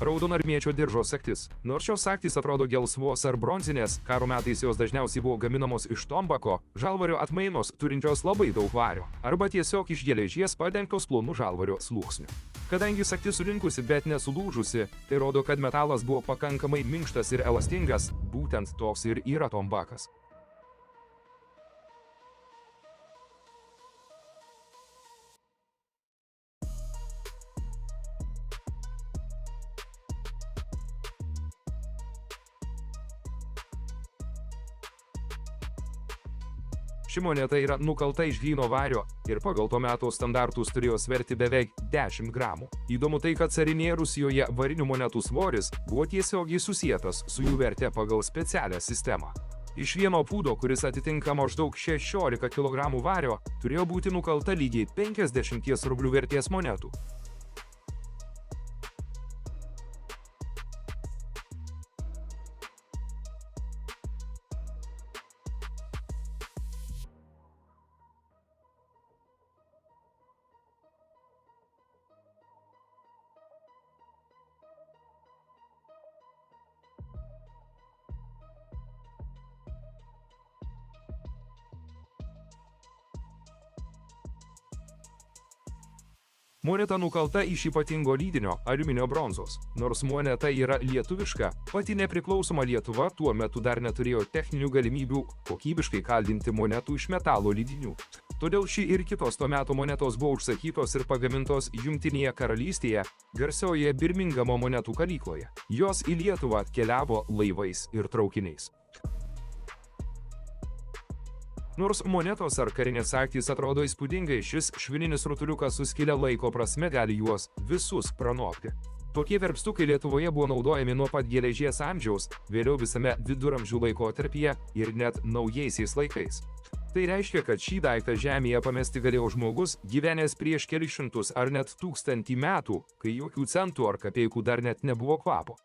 Raudonarmiečio diržo sagtis. Nors šios sagtys atrodo gelsvos ar bronzinės, karo metais jos dažniausiai buvo gaminamos iš tombako, žalvario atmainos turinčios labai daug vario, arba tiesiog iš geležies padengtos plonu žalvario sluoksniu. Kadangi sagtis surinkusi, bet nesulūžusi, tai rodo, kad metalas buvo pakankamai minkštas ir elastingas, būtent toks ir yra tombakas. Ši moneta yra nukalta iš gryno vario ir pagal to meto standartus turėjo sverti beveik 10 gramų. Įdomu tai, kad carinėje Rusijoje varinių monetų svoris buvo tiesiogiai susietas su jų verte pagal specialią sistemą. Iš vieno pūdo, kuris atitinka maždaug 16 kg vario, turėjo būti nukalta lygiai 50 rublių vertės monetų. Moneta nukalta iš ypatingo lydinio aliuminio bronzos. Nors moneta yra lietuviška, pati nepriklausoma Lietuva tuo metu dar neturėjo techninių galimybių kokybiškai kaldinti monetų iš metalo lydinių. Todėl ši ir kitos to meto monetos buvo užsakytos ir pagamintos Jungtinėje karalystėje, garsioje Birmingamo monetų kalykloje. Jos į Lietuvą atkeliavo laivais ir traukiniais. Nors monetos ar karinės sagtys atrodo įspūdingai, šis švininis rutuliukas suskilę laiko prasme gali juos visus pranokti. Tokie verpstukai Lietuvoje buvo naudojami nuo pat geležies amžiaus, vėliau visame viduramžių laikotarpyje ir net naujaisiais laikais. Tai reiškia, kad šį daiktą žemėje pamesti galėjo žmogus, gyvenęs prieš kelius šimtus ar net 1000 metų, kai jokių centų ar kapeikų dar net nebuvo kvapo.